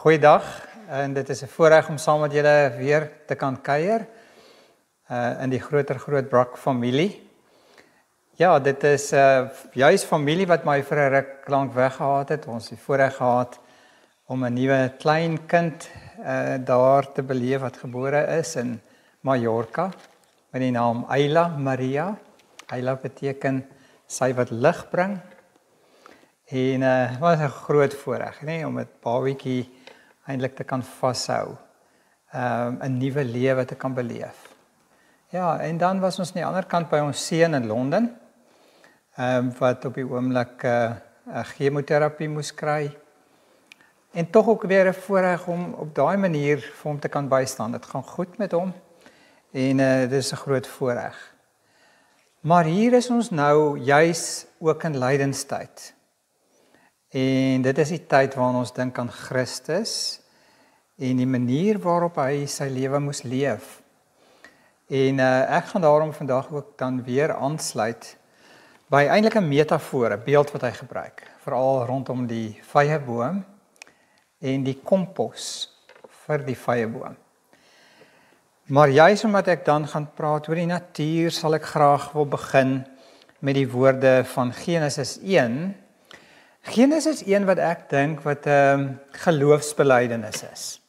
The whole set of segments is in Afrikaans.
Goeiedag, en dit is 'n voorreg om saam met julle weer te kan kuier in die groot Brak familie. Ja, dit is juis familie wat my vir 'n ruk lank weggehaat het. Ons het die voorreg gehad om 'n nuwe klein kind daar te beleef wat gebore is in Mallorca met die naam Ayla Maria. Ayla beteken sy wat lig bring. En was 'n groot voorreg, nee, om 'n babietjie eintlik te kan vashou, 'n nuwe lewe te kan beleef. Ja, en dan was ons aan die ander kant by ons seun in Londen, wat op die oomblik chemoterapie moes kry. En tog ook weer 'n voorreg om op daai manier vir hom te kan bystaan. Dit gaan goed met hom en dit is 'n groot voorreg. Maar hier is ons nou juis ook in lydenstyd. En dit is die tyd waarin ons dink aan Christus en die manier waarop hy sy lewe moes leef. En ek gaan daarom vandag ook dan weer aansluit by eintlik 'n metafoor, 'n beeld wat hy gebruik, veral rondom die vyeboom en die kompos vir die vyeboom. Maar juis omdat ek dan gaan praat oor die natuur, sal ek graag wil begin met die woorde van Genesis 1. Genesis 1 wat ek dink wat 'n geloofsbelijdenis is.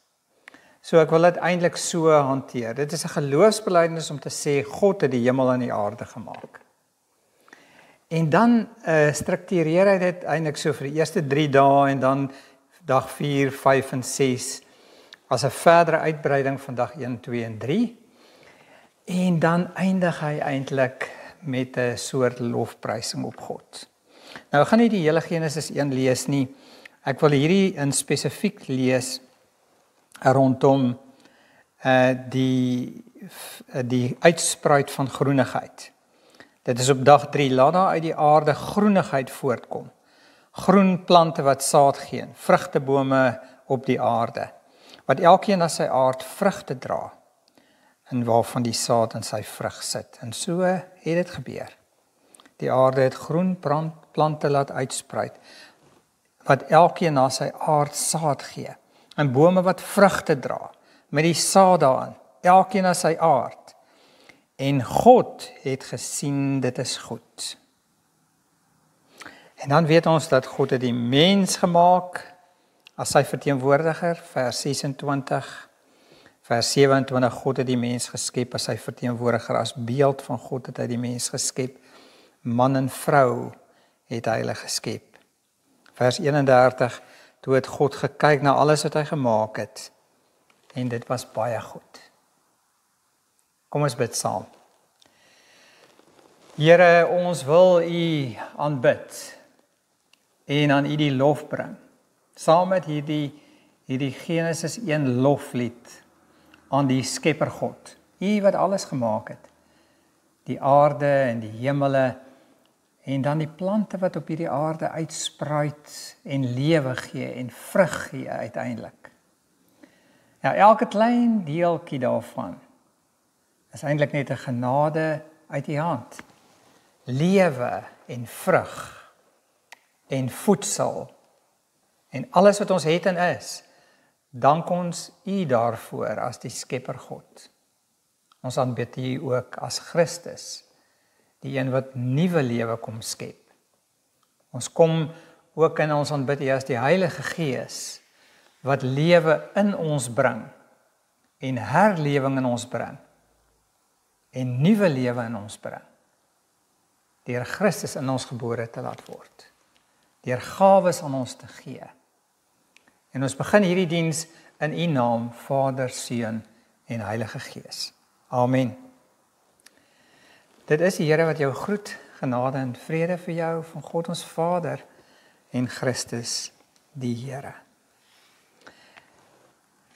So ek wil dit eintlik so hanteer. Dit is 'n geloofsbelijdenis om te sê God het die hemel en die aarde gemaak. En dan struktureer hy dit eintlik so vir die eerste 3 dae en dan dag 4, 5 en 6 as 'n verdere uitbreiding van dag 1, 2 en 3. En dan eindig hy eintlik met 'n soort lofprysing op God. Nou ek gaan nie die hele Genesis 1 lees nie. Ek wil hierdie in spesifiek lees rondom die uitspruit van groenigheid. Dit is op dag 3, laat daar uit die aarde groenigheid voortkom. Groen plante wat saad gee, vrugtebome op die aarde, wat elkeen na sy aard vrugte dra, en waarvan die saad in sy vrug sit. En so het dit gebeur. Die aarde het groen plante laat uitspruit, wat elkeen na sy aard saad gee, en bome wat vrugte dra, met die saad daarin, elkeen na sy aard. En God het gesien dit is goed. En dan weet ons dat God het die mens gemaak as sy verteenwoordiger, vers 26, vers 27, God het die mens geskep as sy verteenwoordiger, as beeld van God het hy die mens geskep, man en vrou het hy hulle geskep. Vers 31, toe het God gekyk na alles wat hy gemaak het, en dit was baie goed. Kom ons bid saam. Here, ons wil U aanbid en aan U die lof bring. Saam met hierdie Genesis 1 loflied aan die Skepper God. U wat alles gemaak het. Die aarde en die hemele en dan die plante wat op hierdie aarde uitspruit en lewe gee en vrug gee uiteindelik. Ja, elke klein deeltjie daarvan is eintlik net 'n genade uit U hand. Lewe en vrug en voedsel en alles wat ons het en is, dank ons U daarvoor as die Skepper God. Ons aanbid U ook as Christus, die een wat nuwe lewe kom skep. Ons kom ook in ons aanbid U as die Heilige Gees, wat lewe in ons bring, en herlewing in ons bring, en nuwe lewe in ons bring, deur Christus in ons gebore te laat word, deur gawes aan ons te gee. En ons begin hierdie diens in U naam, Vader, Seun en Heilige Gees. Amen. Dit is die Here wat jou groet, genade en vrede vir jou van God ons Vader en Christus die Here.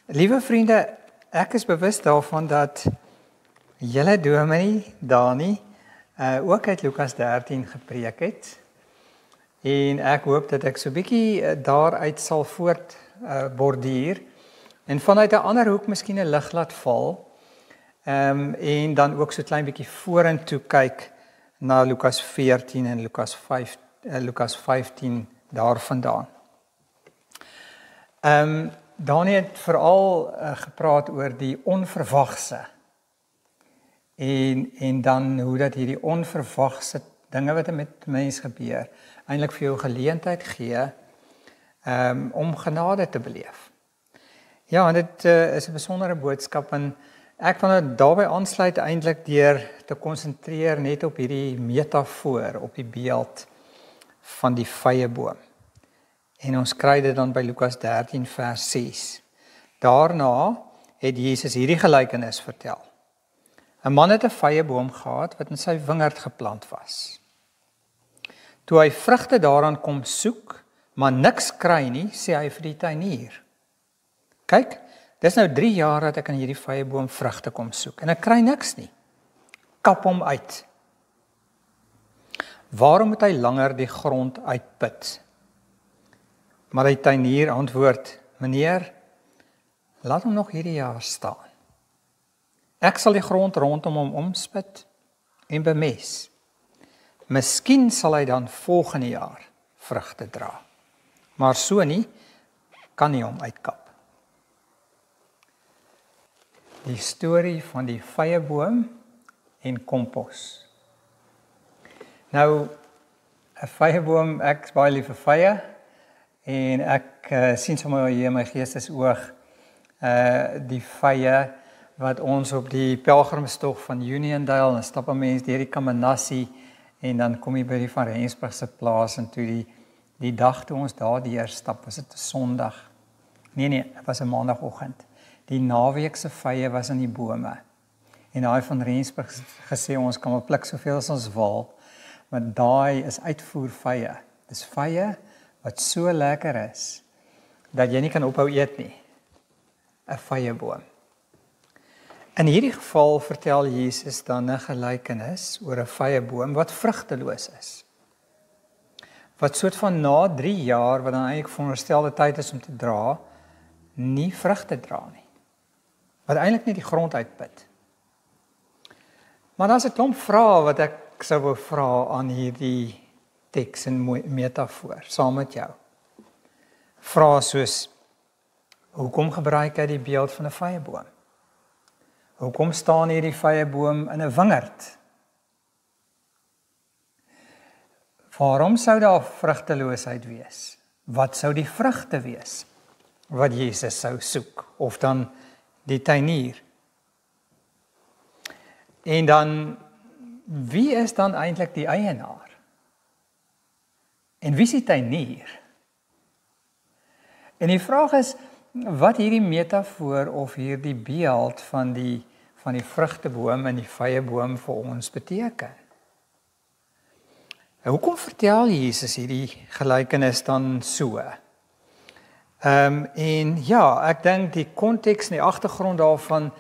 Liewe vriende, ek is bewus daarvan dat julle dominee, Dani, ook uit Lukas 13 gepreek het. En ek hoop dat ek so 'n bietjie daaruit sal voortborduur en vanuit 'n ander hoek miskien 'n lig laat val. En dan ook so 'n klein bietjie vorentoe kyk na Lukas 14 en Lukas 15 daarvandaan. Daniël het veral gepraat oor die onverwagse. En dan hoe dat hierdie onverwagse dinge wat met mens gebeur, eintlik vir jou geleentheid gee om genade te beleef. Ja, en dit is 'n besondere boodskap en ek wil nou daarbey aansluit eintlik deur te konsentreer net op hierdie metafoor, op die beeld van die vyeboom. En ons kry dit dan by Lukas 13 vers 6. Daarna het Jesus hierdie gelykenis vertel. 'n Man het 'n vyeboom gehad wat in sy wingerd geplant was. Toe hy vrugte daaraan kom soek, maar niks kry nie, sê hy vir die tuinier: "Kyk, dis nou 3 jaar dat ek aan hierdie vyeboom vrugte kom soek en ek kry niks nie. Kap hom uit." Waarom moet hy langer die grond uitput? Maar die tuinier antwoord: "Meneer, laat hom nog hierdie jaar staan. Ek sal die grond rondom hom omspit en bemes. Miskien sal hy dan volgende jaar vrugte dra. Maar so nie, kan nie hom uitkap." Die storie van die vyeboom en kompos. Nou, 'n vyeboom, ek is baie lief vir vye en ek sien sommer hier in my geestesoog die vye wat ons op die pelgrimstog van Uniondale, dan stap 'n mens deur die Kamanassie en dan kom jy by die Van Rensburg se plaas en toe die dag toe ons daar deur stap, was dit 'n Sondag. Nee, dit was 'n Maandagoggend. Die naweek se vye was in die bome. En daai Van Rensburg gesê ons kan wel pluk soveel as ons wil, maar daai is uitvoer vye. Dis vye wat so lekker is dat jy nie kan ophou eet nie. 'n Vyeboom. In hierdie geval vertel Jesus dan 'n gelykenis oor 'n vyeboom wat vrugteloos is. Wat soort van na 3 jaar, wat dan eintlik veronderstelde tyd is om te dra, nie vrugte dra nie. Wat eintlik nie die grond uitput. Maar daar's 'n klomp vrae wat ek sou wou vra aan hierdie teks en metafoor saam met jou. Vrae soos: hoekom gebruik hy die beeld van 'n vyeboom? Hoekom staan hierdie vyeboom in 'n wingerd? Waarom sou daar vrugteloosheid wees? Wat sou die vrugte wees wat Jesus sou soek, of dan die tuinier? En dan, wie is dan eintlik die eienaar? En wie is die tuinier? En die vraag is, wat hierdie metafoor of hierdie beeld van die vrugteboom en die vyeboom vir ons beteken? Hoekom vertel Jesus hierdie gelykenis dan so? En ja, ek dink die konteks en die agtergrond daarvan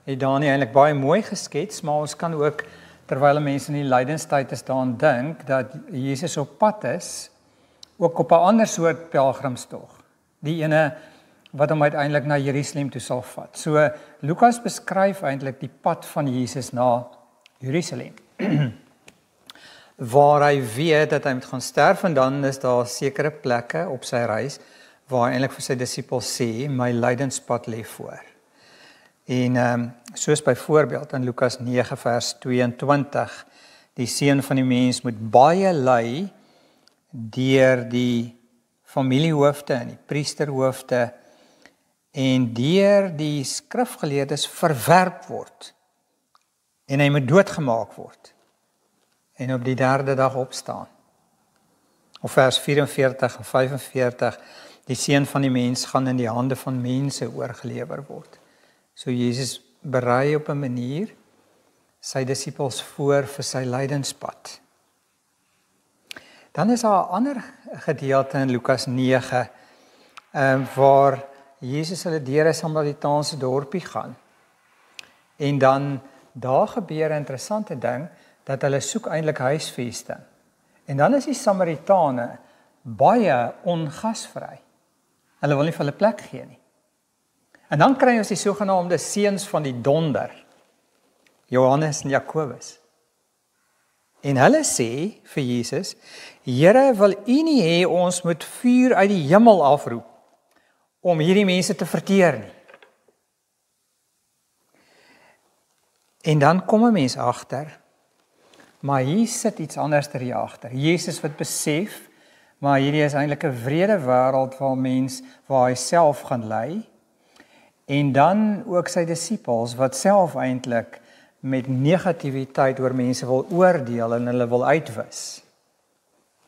het Daniël eintlik baie mooi geskets, maar ons kan ook, terwyl mense in die lydenstyd is, daaraan dink dat Jesus op pad is, ook op 'n ander soort pelgrimstog. Die ene wat hom uiteindelik na Jerusalem toe sal vat. So Lukas beskryf eintlik die pad van Jesus na Jerusalem. Waar hy weet dat hy moet gaan sterf, en dan is daar sekere plekke op sy reis waar hy eintlik vir sy disippels sê, my lydenspad lê voor. En soos byvoorbeeld in Lukas 9 vers 22, die seun van die mens moet baie ly deur die familiehoofde en die priesterhoofde en deur die skrifgeleerdes verwerp word. En hy moet doodgemaak word. En op die 3de dag opstaan. Of vers 44 en 45, die seun van die mens gaan in die hande van mense oorgelewer word. So Jesus berei op 'n manier sy disippels voor vir sy lydenspad. Dan is daar 'n ander gedeelte in Lukas 9, waar Jesus hulle deur 'n Samaritaanse dorpie gaan. En dan daar gebeur 'n interessante ding, dat hulle soek eintlik huisvesting. En dan is die Samaritane baie ongasvry. Hulle wil nie vir hulle plek gee nie. En dan kry ons die sogenaamde seuns van die donder, Johannes en Jakobus. En hulle sê vir Jesus, Here, wil U nie hê ons moet vuur uit die hemel afroep om hierdie mense te verteer nie. En dan kom 'n mens agter, maar hier sit iets anders hier agter. Jesus wat besef, maar hierdie is eintlik 'n wrede wêreld waar hy self gaan lei. En dan ook sy disippels wat self eintlik met negativiteit oor mense wil oordeel en hulle wil uitwis.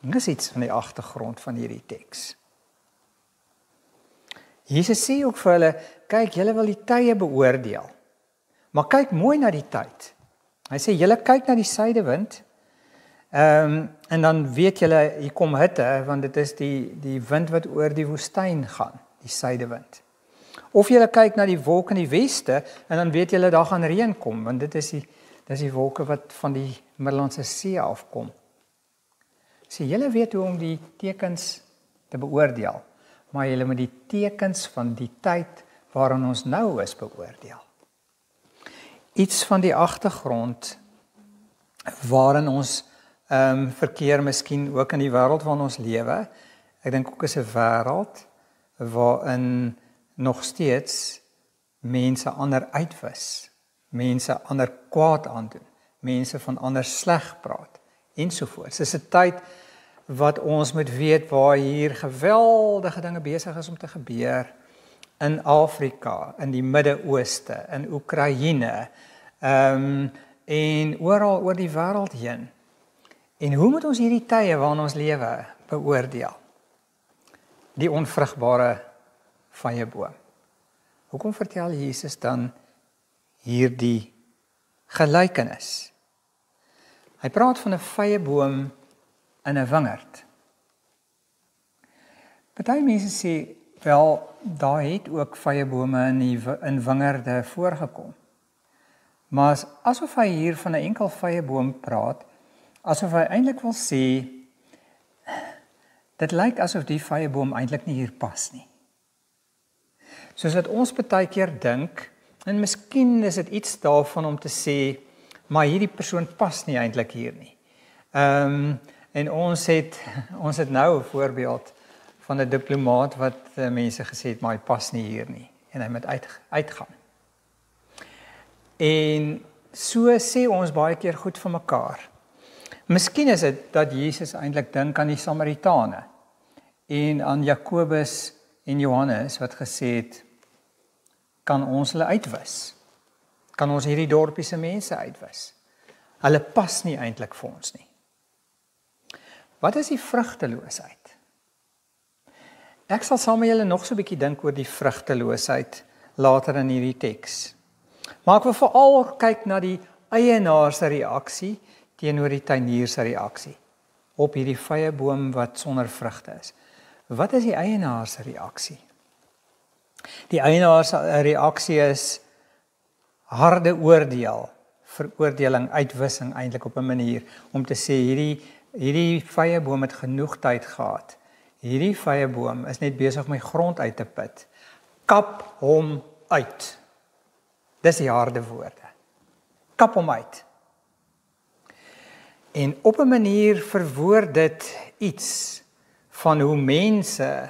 Dis iets van die agtergrond van hierdie teks. Jesus sê ook vir hulle, kyk, julle wil die tye beoordeel. Maar kyk mooi na die tyd. Hy sê, julle kyk na die suidewind, en dan weet julle, hier kom hitte, want dit is die wind wat oor die woestyn gaan, die suidewind. Of julle kyk na die wolk in die weste, en dan weet julle, daar gaan reën kom, want dit is die wolke wat van die Middellandse See afkom. So julle weet hoe om die tekens te beoordeel, maar julle moet die tekens van die tyd waarin ons nou is beoordeel. Iets van die agtergrond waarin ons verkeer miskien ook in die wêreld waarin ons lewe. Ek dink ook is 'n wêreld waarin nog steeds mense ander uitwis, mense ander kwaad aandoen, mense van ander sleg praat ensovoorts. Dis 'n tyd wat ons moet weet waar hier geweldige dinge besig is om te gebeur in Afrika, in die Midde-Ooste, in Oekraïne, en oral oor die wêreld heen. En hoe moet ons hierdie tye waarin ons lewe beoordeel? Die onvrugbare vyeboom. Hoekom vertel Jesus dan hierdie gelykenis? Hy praat van 'n vyeboom in 'n wingerd. Party mense sê, wel, daar het ook vyebome in wingerde voorgekom. Maar asof hy hier van 'n enkel vyeboom praat, asof hy eintlik wil sê, dit lyk asof die vyeboom eintlik nie hier pas nie. Soos dat ons baie keer dink, en miskien is dit iets daarvan om te sê, maar hierdie persoon pas nie eintlik hier nie. En ons het nou 'n voorbeeld van 'n diplomaat wat mense gesê het, maar hy pas nie hier nie, en hy moet uitgaan. En so sê ons baie keer goed vir mekaar. Miskien is dit dat Jesus eintlik dink aan die Samaritane en aan Jakobus en Johannes wat gesê het, kan ons hulle uitwis? Kan ons hierdie dorpie se mense uitwis? Hulle pas nie eintlik vir ons nie. Wat is die vrugteloosheid? Ek sal saam met julle nog so 'n bietjie dink oor die vrugteloosheid later in hierdie teks. Maar ek wil veral kyk na die eienaar se reaksie teenoor die tuinier se reaksie op hierdie vyeboom wat sonder vrugte is. Wat is die eienaar se reaksie? Die eienaar se reaksie is harde oordeel, veroordeling, uitwissing eintlik op 'n manier om te sê hierdie vyeboom het genoeg tyd gehad. Hierdie vyeboom is net besig om my grond uit te put. Kap hom uit. Dis die harde woorde. Kap hom uit. En op 'n manier verwoord dit iets van hoe mense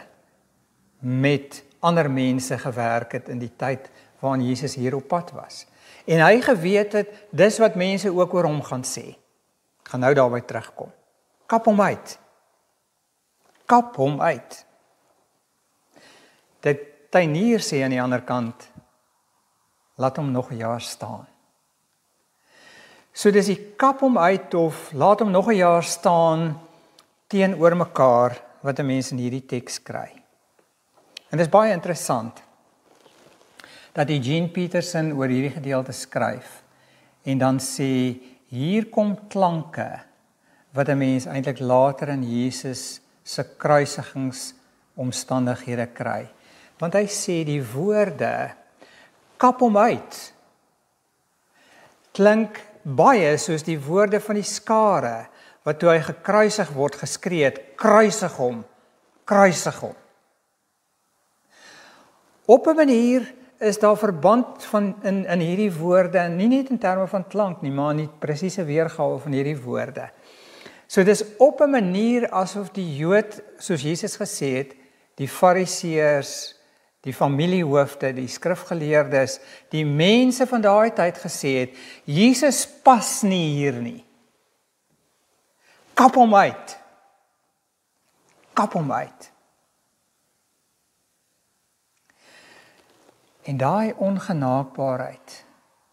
met ander mense gewerk het in die tyd waarin Jesus hier op pad was. En hy geweet het, dis wat mense ook oor hom gaan sê. Ek gaan nou daarby terugkom. Kap hom uit. Kap hom uit. Die tuinier sê aan die ander kant, laat hom nog 'n jaar staan. So dis die kap hom uit of laat hom nog 'n jaar staan teenoor mekaar wat 'n mens in hierdie teks kry. En dit is baie interessant dat Eugene Peterson oor hierdie gedeelte skryf en dan sê, hier kom klanke wat 'n mens eintlik later in Jesus se kruisigingsomstandighede kry. Want hy sê die woorde, kap hom uit, klink baie soos die woorde van die skare, wat toe hy gekruisig word geskree het, kruisig hom, kruisig hom. Op 'n manier is daar verband in hierdie woorde, nie net in terme van klank nie, maar in die presiese weergawe van hierdie woorde. So dis op 'n manier asof die Jood, soos Jesus gesê het, die Fariseërs die familiehoofde, die skrifgeleerdes, die mense van daai tyd gesê het, Jesus pas nie hier nie. Kap hom uit. Kap hom uit. En daai ongenaakbaarheid,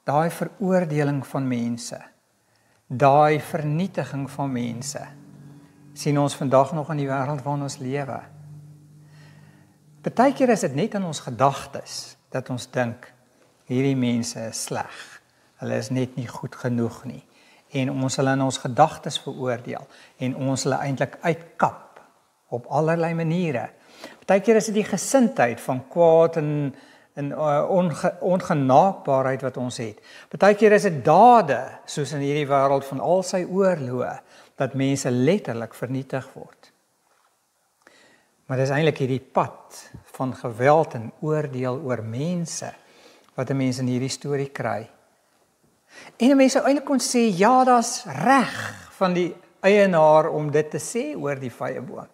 daai veroordeling van mense, daai vernietiging van mense, sien ons vandag nog in die wêreld waarin ons lewe. Partykeer is dit net in ons gedagtes dat ons dink hierdie mense is sleg. Hulle is net nie goed genoeg nie. En ons hulle in ons gedagtes veroordeel en ons hulle eintlik uitkap op allerlei maniere. Partykeer is dit die gesindheid van kwaad en ongenaakbaarheid wat ons het. Partykeer is dit dade, soos in hierdie wêreld van al sy oorloë, dat mense letterlik vernietig word. Maar dis eintlik hierdie pad van geweld en oordeel oor mense wat 'n mens in hierdie storie kry. En 'n mens sou eintlik kon sê, ja, daar's reg van die eienaar om dit te sê oor die vyeboom.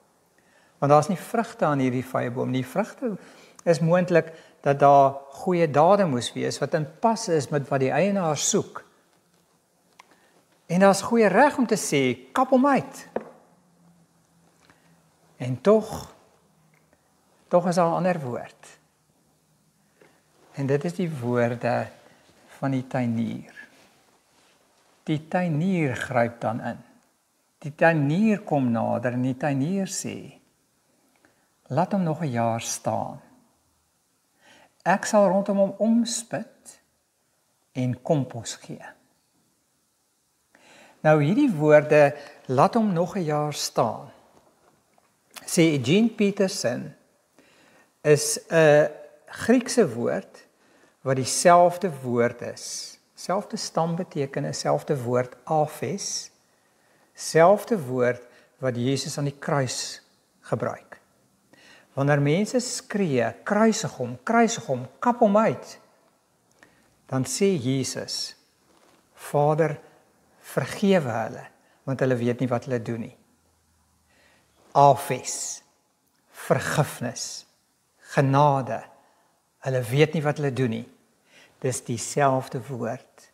Want daar's nie vrugte aan hierdie vyeboom. Die vrugte is moontlik dat daar goeie dade moes wees wat in pas is met wat die eienaar soek. En daar's goeie reg om te sê, kap hom uit. En tog is daar 'n ander woord. En dit is die woorde van die tuinier. Die tuinier gryp dan in. Die tuinier kom nader en die tuinier sê, laat hom nog 'n jaar staan. Ek sal rondom hom omspit en kompos gee. Nou hierdie woorde, laat hom nog 'n jaar staan, sê Eugene Peterson, is 'n Griekse woord wat dieselfde woord is. Selfde stambetekenis, selfde woord aphes, selfde woord wat Jesus aan die kruis gebruik. Wanneer mense skree, kruisig hom, kap hom uit, dan sê Jesus, Vader, vergewe hulle, want hulle weet nie wat hulle doen nie. Aphes, vergifnis, genade, hulle weet nie wat hulle doen nie. Dis dieselfde woord.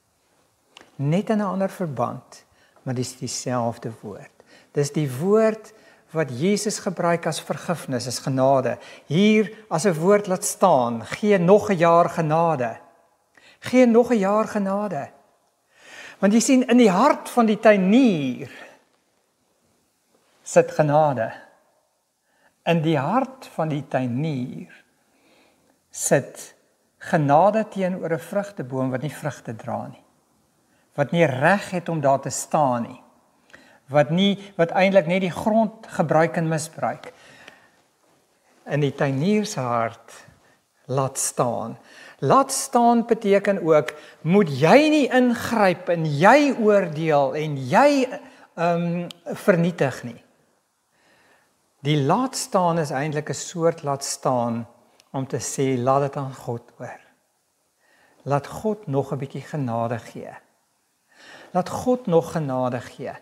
Net in 'n ander verband, maar dis dieselfde woord. Dis die woord wat Jesus gebruik as vergifnis, as genade. Hier as 'n woord laat staan, gee nog 'n jaar genade. Gee nog 'n jaar genade. Want jy sien, in die hart van die tuinier sit genade. In die hart van die tuinier sit genade teenoor 'n vrugteboom wat nie vrugte dra nie. Wat nie reg het om daar te staan nie. Wat eintlik net die grond gebruik en misbruik. In die tuinier se hart laat staan. Laat staan beteken ook, moet jy nie ingryp en jy oordeel en jy vernietig nie. Die laat staan is eintlik 'n soort laat staan om te sê, laat dit aan God oor. Laat God nog 'n bietjie genade gee. Laat God nog genade gee.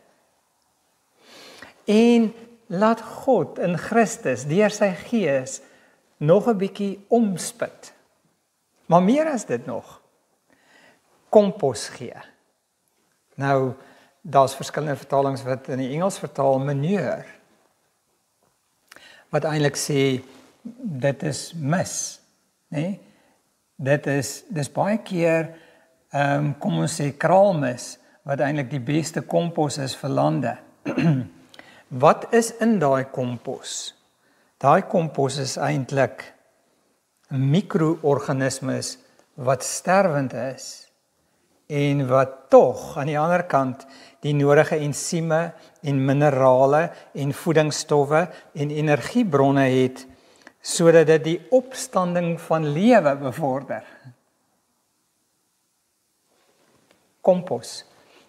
En laat God in Christus deur sy Gees nog 'n bietjie omspit. Maar meer as dit nog, kompos gee. Nou, daar's verskillende vertalings wat in die Engels vertaal manure. Wat eintlik sê, dit is mis, né? Dis baie keer, kom ons sê kraalmis, wat eintlik die beste kompos is vir lande. Wat is in daai kompos? Daai kompos is eintlik mikroorganismes wat sterwend is en wat tog aan die ander kant die nodige ensieme en minerale en voedingsstowwe en energiebronne het sodat dit die opstanding van lewe bevorder. Kompos.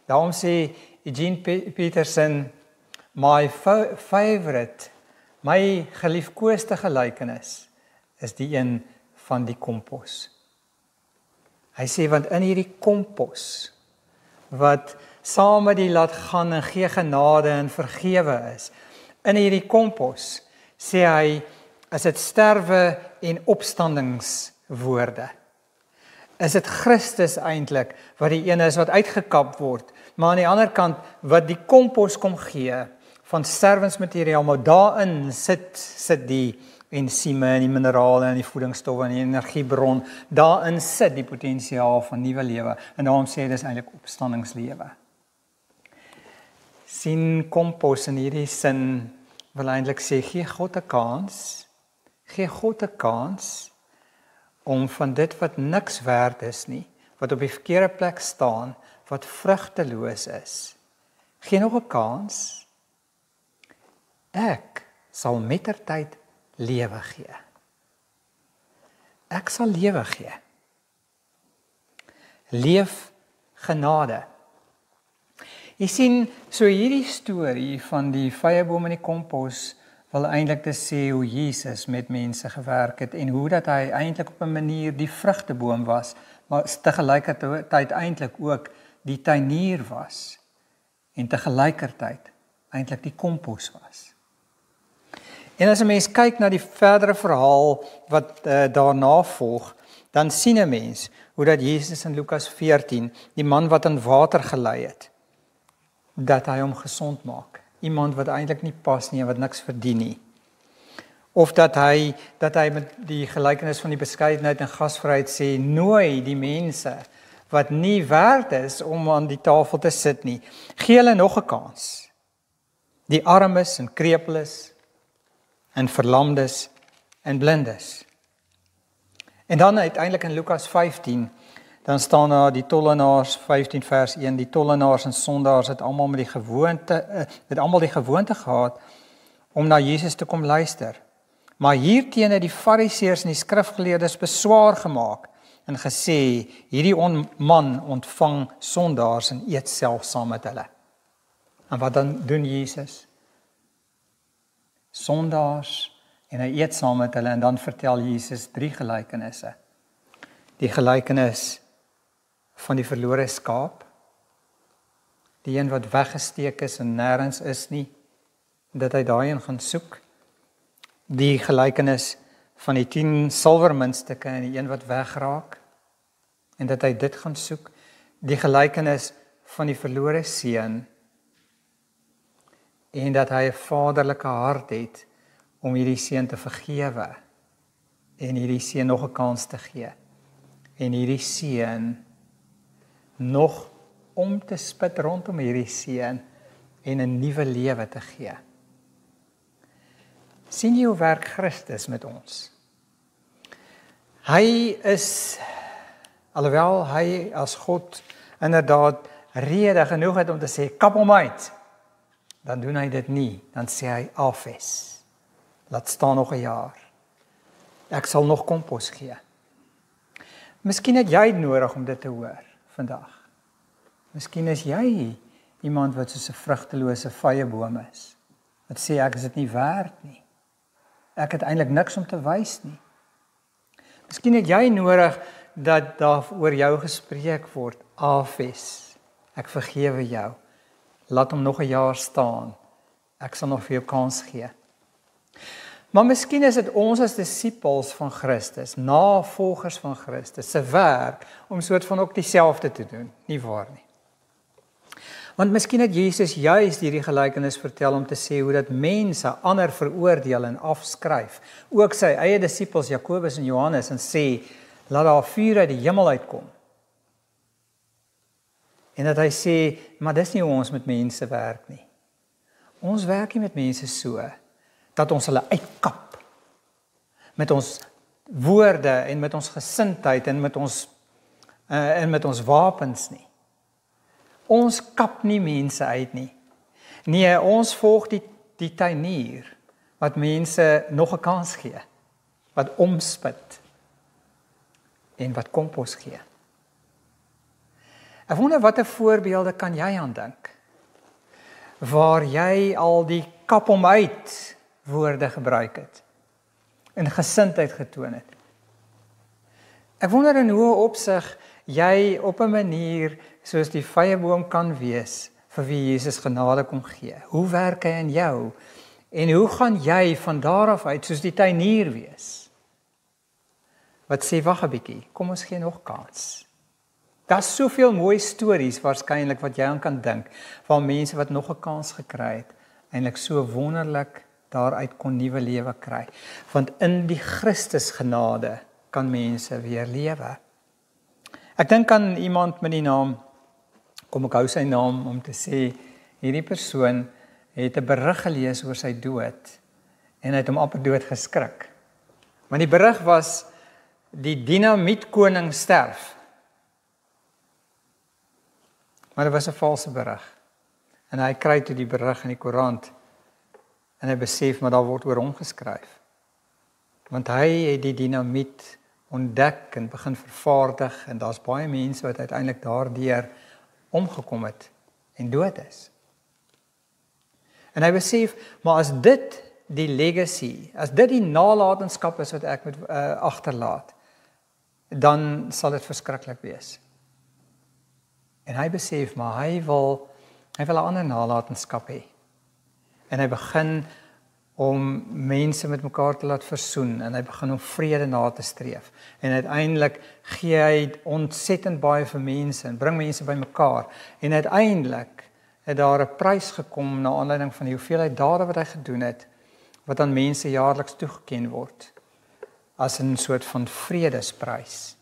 Daarom sê Eugene Peterson, my favorite, my geliefkoeste gelykenis is die een van die kompos. Hy sê, want in hierdie kompos, wat saam met die laat gaan en gee genade en vergewe is, in hierdie kompos, sê hy, Is dit sterwe en opstandingswoorde? Is dit Christus eintlik wat die ene is wat uitgekap word, maar aan die ander kant wat die kompos kom gee van sterwensmateriaal, maar daarin sit die ensieme en die minerale en die voedingsstowwe en die energiebron, daarin sit die potensiaal van nuwe lewe, en daarom sê hy dis eintlik opstandingslewe. Sien kompos in hierdie sin wil eintlik sê, gee God 'n kans om van dit wat niks werd is nie, wat op die verkeerde plek staan, wat vrugteloos is, gee nog 'n kans. Ek sal mettertyd lewe gee. Ek sal lewe gee. Leef genade. Jy sien, so hierdie storie van die vyeboom en die kompos wil eintlik te sê hoe Jesus met mense gewerk het en hoe dat hy eintlik op 'n manier die vrugteboom was, maar tegelykertyd eintlik ook die tuinier was en tegelykertyd eintlik die kompos was. En as 'n mens kyk na die verdere verhaal wat daarna volg, dan sien 'n mens hoe dat Jesus in Lukas 14, die man wat in water gelei het, dat hy hom gesond maak. Iemand wat eintlik nie pas nie en wat niks verdien nie. Of dat hy met die gelykenis van die beskeidenheid en gasvryheid sê, nooi die mense wat nie werd is om aan die tafel te sit nie, gee hulle nog 'n kans. Die armes en krepeles en verlamdes en blindes. En dan uiteindelik in Lukas 15, dan staan daar die tollenaars, 15 vers 1, die tollenaars en sondaars het almal die gewoonte gehad om na Jesus te kom luister. Maar hierteen het die fariseërs en die skrifgeleerdes beswaar gemaak en gesê, hierdie man ontvang sondaars en eet self saam met hulle. En wat dan doen Jesus? Sondaars en hy eet saam met hulle, en dan vertel Jesus 3 gelykenisse. Die gelykenis van die verlore skaap, die een wat weggesteek is en nêrens is nie, dat hy daarin gaan soek. Die gelykenis van die 10 silwermuntstukke en die een wat wegraak, en dat hy dit gaan soek. Die gelykenis van die verlore seun, en dat hy 'n vaderlike hart het om hierdie seun te vergewe en hierdie seun nog 'n kans te gee en hierdie seun nog om te spit rondom hierdie seun en 'n nuwe lewe te gee. Sien jy hoe werk Christus met ons? Hy is, alhoewel hy as God inderdaad rede genoeg het om te sê, kap hom uit, dan doen hy dit nie, dan sê hy afes. Laat staan nog 'n jaar. Ek sal nog kompos gee. Miskien het jy nodig om dit te hoor vandag. Miskien is jy iemand wat soos 'n vrugtelose vyeboom is. Wat sê ek is dit nie werd nie. Ek het eintlik niks om te wys nie. Miskien het jy nodig dat daar oor jou gespreek word. Afes. Ek vergewe jou. Laat hom nog 'n jaar staan. Ek sal nog vir jou kans gee. Maar miskien is dit ons as disippels van Christus, navolgers van Christus, se werk om soort van ook dieselfde te doen, nie waar nie. Want miskien het Jesus juis hierdie gelykenis vertel om te sê hoe dat mense ander veroordeel en afskryf, ook sy eie disippels Jakobus en Johannes, en sê, laat daar vuur uit die hemel uitkom. En dat hy sê, maar dis nie hoe ons met mense werk nie. Ons werk nie met mense so, dat ons hulle uitkap, met ons woorde en met ons gesindheid en met ons wapens nie. Ons kap nie mense uit nie. Nee, ons volg die tuinier, wat mense nog 'n kans gee, wat omspit en wat kompos gee. Ek wonder watter voorbeelde kan jy aan dink, waar jy al die kap hom uit woorde gebruik het, en gesindheid getoon het. Ek wonder in hoe opsig jy op 'n manier soos die vyeboom kan wees, vir wie Jesus genade kom gee. Hoe werk hy in jou? En hoe gaan jy van daar af uit soos die tuinier wees? Wat sê, wag 'n bietjie, kom ons gee nog kans. Daar's soveel mooi stories waarskynlik wat jy aan kan dink, van mense wat nog 'n kans gekry het, eintlik so wonderlik daaruit kon nuwe lewe kry. Want in die Christus genade kan mense weer lewe. Ek dink aan iemand met die naam, kom ek hou sy naam om te sê, hierdie persoon het 'n berig gelees oor sy dood en hy het hom amper dood geskrik. Want die berig was, die dinamietkoning sterf. Maar dit was 'n valse berig. En hy kry toe die berig in die koerant en hy besef, maar daar word oor hom geskryf. Want hy het die dinamiet ontdek en begin vervaardig en daar's baie mense wat uiteindelik daardeur omgekom het en dood is. En hy besef, maar as dit die legacy, as dit die nalatenskap is wat ek moet agterlaat, dan sal dit verskriklik wees. En hy besef, maar hy wil 'n ander nalatenskap hê. En hy begin om mense met mekaar te laat versoen en hy begin om vrede na te streef. En uiteindelik gee hy ontsettend baie vir mense en bring mense by mekaar. En uiteindelik het daar 'n prys gekom na aanleiding van die hoeveelheid dade wat hy gedoen het, wat aan mense jaarliks toegeken word as 'n soort van vredesprys.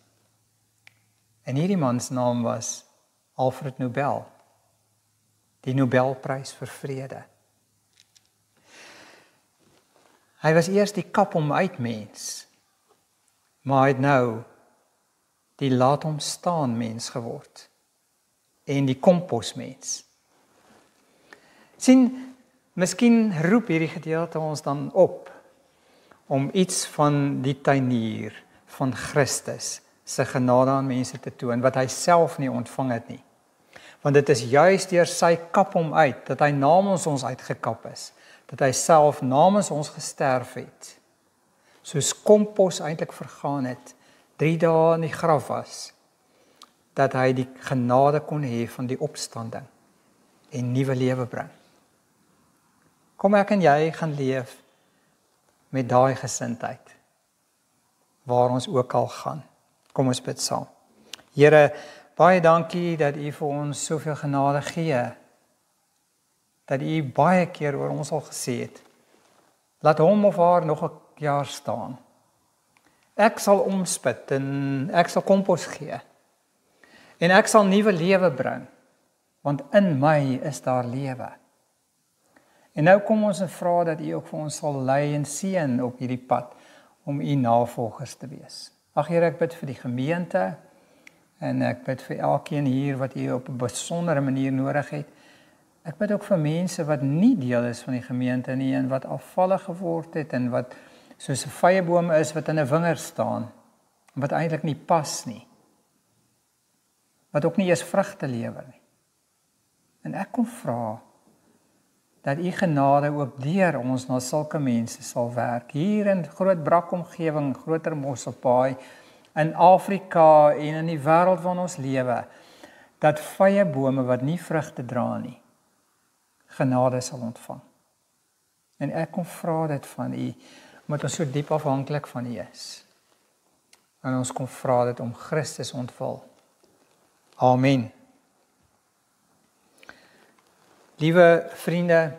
En hierdie man se naam was Alfred Nobel, die Nobelprys vir vrede. Hy was eers die kap hom uit mens, maar hy het nou die laat hom staan mens geword en die komposmens. Sien, miskien roep hierdie gedeelte ons dan op om iets van die tuinier van Christus se genade aan mense te toon wat hy self nie ontvang het nie. Want dit is juis deur sy kap hom uit dat hy namens ons uitgekap is, dat hy self namens ons gesterf het. Soos kompos eintlik vergaan het, 3 dae in die graf was, dat hy die genade kon hê van die opstanding en nuwe lewe bring. Kom ek en jy gaan leef met daai gesindheid, waar ons ook al gaan. Kom ons bid saam. Here, baie dankie dat U vir ons soveel genade gee, dat U baie keer oor ons al gesê het, laat hom of haar nog 'n jaar staan. Ek sal omspit en ek sal kompos gee, en ek sal nuwe lewe bring, want in my is daar lewe. En nou kom ons en vra dat U ook vir ons sal lei en seën op hierdie pad, om U navolgers te wees. Ag Here, ek bid vir die gemeente, en ek bid vir elkeen hier wat U op 'n besondere manier nodig het. Ek bid ook vir mense wat nie deel is van die gemeente nie, en wat afvallig geword het, en wat soos 'n vyeboom is wat in 'n wingerd staan, wat eintlik nie pas nie, wat ook nie eens vrugte lewer nie. En ek kom vra dat U genade ook deur ons na sulke mense sal werk, hier in Groot Brak omgewing, Groter Mosselbaai, in Afrika en in die wêreld waarin ons lewe, dat vyebome wat nie vrugte dra nie, genade sal ontvang. En ek kom vra dit van U, omdat ons so diep afhanklik van U is. En ons kom vra dit om Christus ontvul. Amen. Liewe vriende,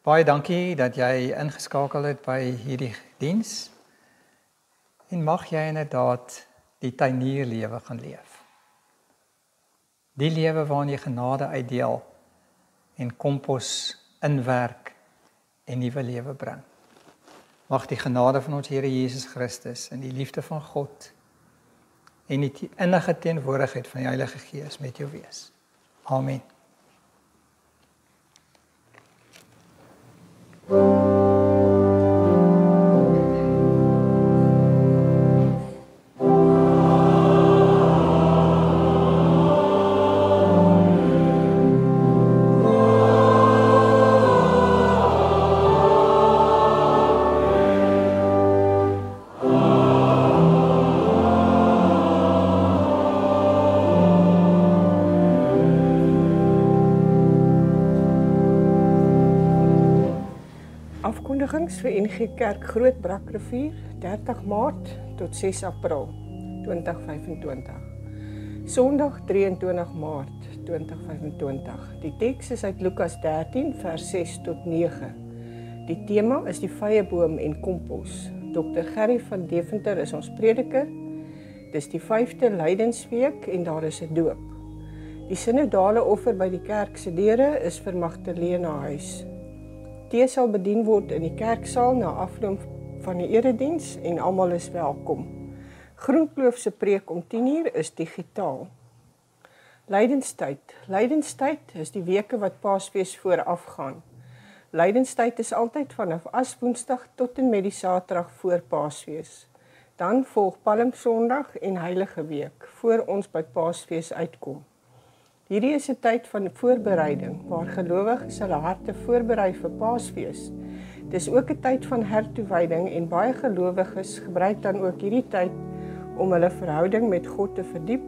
baie dankie dat jy ingeskakel het by hierdie diens. En mag jy inderdaad die tuinierlewe gaan leef. Die lewe waarin jy genade uitdeel en kompos inwerk en nuwe lewe bring. Mag die genade van ons Here Jesus Christus en die liefde van God en die innige teenwoordigheid van die Heilige Gees met jou wees. Amen. Oortmoedigings vir NG Kerk Groot Brakrivier 30 Maart tot 6 April 2025. Sondag 23 Maart 2025. Die teks is uit Lukas 13 vers 6 tot 9. Die tema is die vyeboom en kompos. Dr. Gerry van Deventer is ons prediker. Dis die 5de Lydensweek en daar is 'n doop. Die synodale offer by die kerk se deure is vir Magdalena huis. Tee sal bedien word in die kerksaal na afloop van die erediens en almal is welkom. Groenkloof se preek om 10:00 is digitaal. Lydenstyd. Lydenstyd is die weke wat Paasfees voorafgaan. Lydenstyd is altyd vanaf Aswoensdag tot en met die Saterdag voor Paasfees. Dan volg Palmsondag en Heilige Week voor ons by Paasfees uitkom. Hierdie is 'n tyd van voorbereiding waar gelowiges hulle harte voorberei vir Paasfees. Dis ook 'n tyd van hertoewyding en baie gelowiges gebruik dan ook hierdie tyd om hulle verhouding met God te verdiep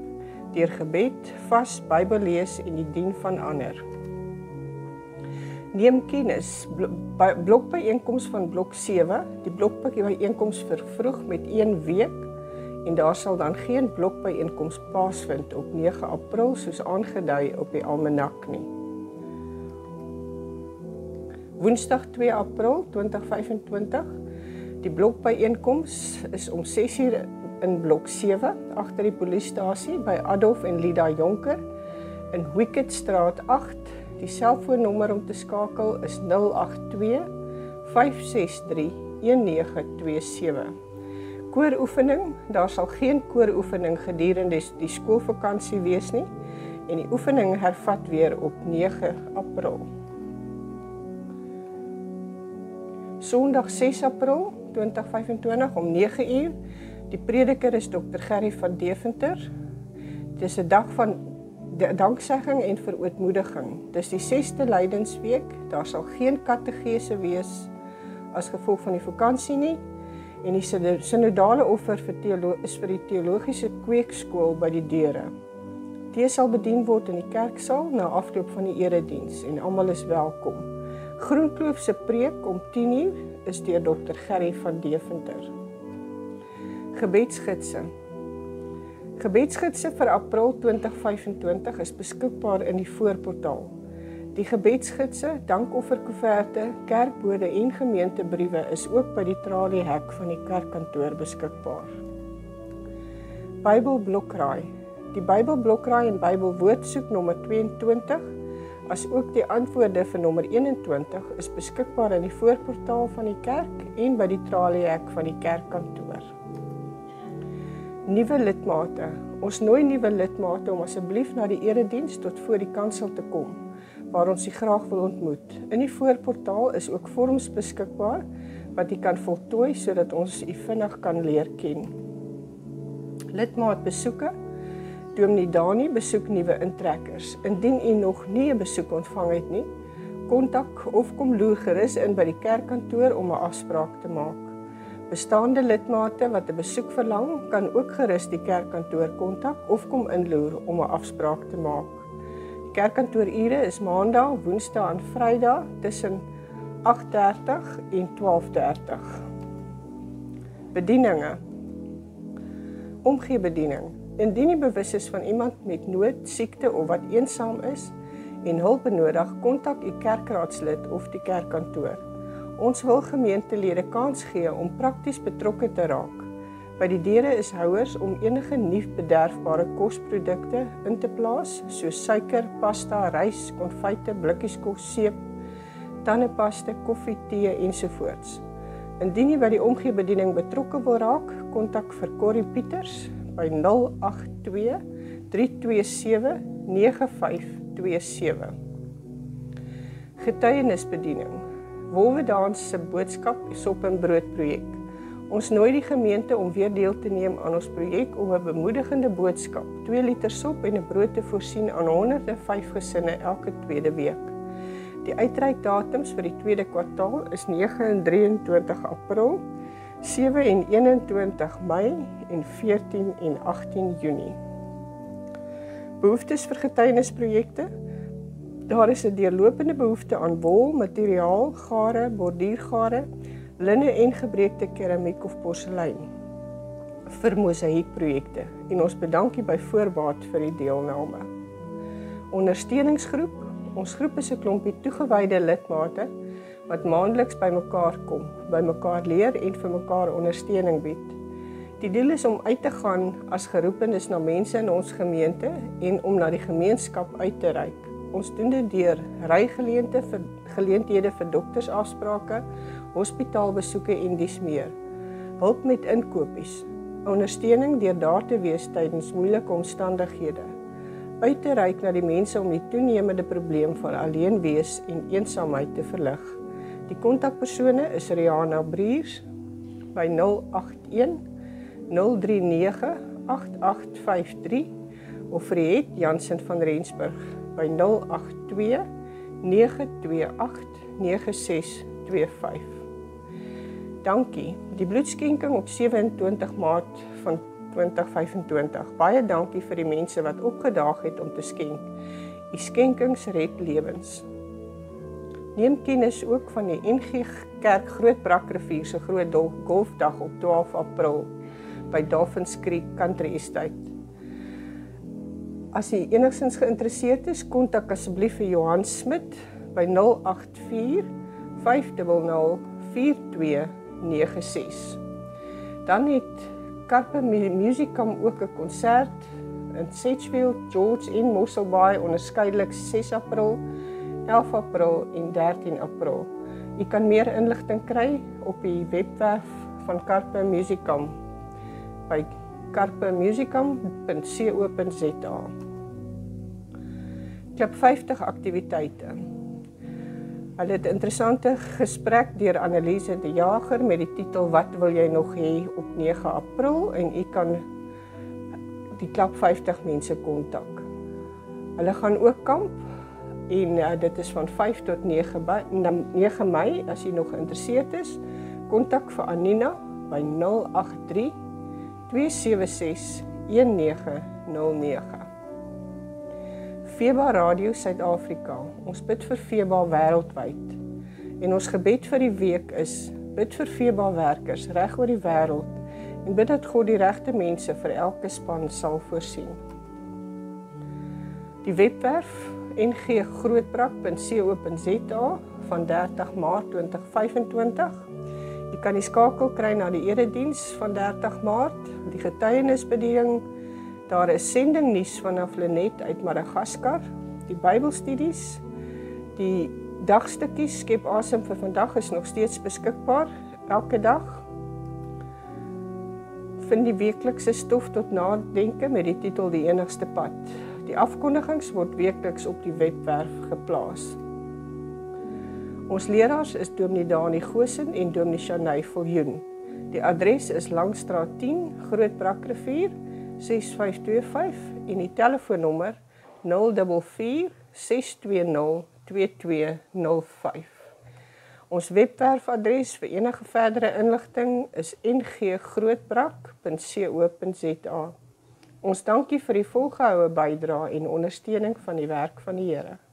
deur gebed, vas, Bybellees en die dien van ander. Neem kennis, blokbyeenkoms van blok 7, die blokbyeenkoms vervroeg met 1 week en daar sal dan geen blokbyeenkoms plaasvind op 9 April soos aangedui op die almanak nie. Woensdag 2 April 2025, die blokbyeenkoms is om 6:00 in blok 7 agter die polisiestasie by Adolf en Lida Jonker in Wicketstraat 8. Die selfoonnommer om te skakel is 082 563 1927. Kooroefening, daar sal geen kooroefening gedurende die skoolvakansie wees nie en die oefening hervat weer op 9 April. Sondag 6 April 2025 om 9:00. Die prediker is Dr. Gerry van Deventer. Dit is 'n dag van danksegging en verootmoediging. Dis die 6de Lydensweek. Daar sal geen kategese wees as gevolg van die vakansie nie. En die synodale offer is vir die teologiese kweekskool by die deure. Tee sal bedien word in die kerksaal na afloop van die erediens en almal is welkom. Groenkloof se preek om 10:00 is deur Dr. Gerry van Deventer. Gebedsgidse. Gebedsgidse vir April 2025 is beskikbaar in die voorportaal. Die gebedsgidse, dankofferkoeverte, kerkbode en gemeentebriewe is ook by die traliehek van die kerkkantoor beskikbaar. Bybelblokraai. Die Bybelblokraai en Bybelwoordsoek nommer 22, as ook die antwoorde vir nommer 21 is beskikbaar in die voorportaal van die kerk en by die traliehek van die kerkkantoor. Nuwe lidmate. Ons nooi nuwe lidmate om asseblief na die erediens tot voor die kansel te kom, waar ons u graag wil ontmoet. In die voorportaal is ook vorms beskikbaar wat u kan voltooi sodat ons u vinnig kan leer ken. Lidmaatbesoeke. Dominee Dani besoek nuwe intrekkers. Indien u nog nie 'n besoek ontvang het nie, kontak of kom loer gerus in by die kerkkantoor om 'n afspraak te maak. Bestaande lidmate wat 'n besoek verlang, kan ook gerus die kerkkantoor kontak of kom inloer om 'n afspraak te maak. Die kerkkantoorure is Maandag, Woensdae en Vrydag tussen 8:30 en 12:30. Bedieninge. Omgeebediening. Indien u bewus is van iemand met nood, siekte of wat eensaam is en hulp benodig, kontak u kerkraadslid of die kerkkantoor. Ons wil gemeentelede kans gee om prakties betrokke te raak. By die deure is houers om enige nie bederfbare kosprodukte in te plaas, soos suiker, pasta, rys, konfyte, blikkies kos, seep, tandepasta, koffie, tee ensovoorts. Indien u by die omgeebediening betrokke wil raak, kontak vir Corrie Pieters by 082 327 9527. Getuienisbediening. Wolwedans se boodskap sop en brood projek. Ons nooi die gemeente om weer deel te neem aan ons projek om 'n bemoedigende boodskap, 2 liter sop en 'n brood te voorsien aan 105 gesinne elke tweede week. Die uitreikdatums vir die tweede kwartaal is 9 en 23 April, 7 en 21 Mei en 14 en 18 Junie. Behoeftes vir getuienisprojekte. Daar is 'n deurlopende behoefte aan wol, materiaal, gare, borduurgare, linne en gebreekte keramiek of porselein vir mosaïekprojekte en ons bedank u by voorbaat vir die deelname. Ondersteuningsgroep. Ons groep is 'n klompie toegewyde lidmate wat maandeliks bymekaar kom, bymekaar leer en vir mekaar ondersteuning bied. Die doel is om uit te gaan as geroepenes na mense in ons gemeente en om na die gemeenskap uit te reik. Ons doen dit deur geleenthede vir doktersafsprake, hospitaalbesoeke en dies meer. Hulp met inkopies, ondersteuning deur daar te wees tydens moeilike omstandighede. Uit te reik na die mense om die toenemende probleem van alleen wees en eensaamheid te verlig. Die kontakpersone is Rihanna Briers by 081 039 8853 of Friet Jansen van Rensburg by 082 928 9625. Dankie. Die bloedskenking op 27 Maart van 2025. Baie dankie vir die mense wat opgedaag het om te skenk. Die skenkings red lewens. Neem kennis ook van die NG Kerk Groot Brakrivier se groot golfdag op 12 April by Dolphins Creek Country Estate. As jy enigstens geïnteresseerd is, kontak asseblief vir Johan Smit by 084 500 4296. Dan het Karpe Musicam ook 'n konsert in Sedgefield, George en Mossel Bay onderskeidelik 6 April, 11 April en 13 April. Jy kan meer inligting kry op die webwerf van Karpe Musicam by karpemusicam.co.za. Klub 50 aktiwiteite. Hulle het 'n interessante gesprek deur Anneliese de Jager met die titel Wat wil jy nog hê op 9 April en u kan die Klub 50 mense kontak. Hulle gaan ook kamp en dit is van 5 tot 9 Mei as jy nog geïnteresseerd is. Kontak vir Anina by 083 276 1909. FEBA Radio Suid-Afrika. Ons bid vir FEBA wêreldwyd. En ons gebed vir die week is: bid vir FEBA werkers reg oor die wêreld en bid dat God die regte mense vir elke span sal voorsien. Die webwerf nggrootbrak.co.za van 30 Maart 2025. Jy kan die skakel kry na die erediens van 30 Maart, die getuienisbediening. Daar is sendingnuus vanaf Lenet uit Madagaskar, die Bybelstudies, die dagstukkies Skep Asem vir vandag is nog steeds beskikbaar elke dag. Vind die weeklikse stof tot nadenke met die titel Die Enigste Pad. Die afkondigings word weekliks op die webwerf geplaas. Ons leraars is Dominee Dani Goosen en Dominee Shanay Viljoen. Die adres is Langstraat 10, Groot Brakrivier 6525 en die telefoonnommer 044 620 2205. Ons webwerfadres vir enige verdere inligting is nggrootbrak.co.za. Ons dankie vir die volgehoue bydrae en ondersteuning van die werk van die Here.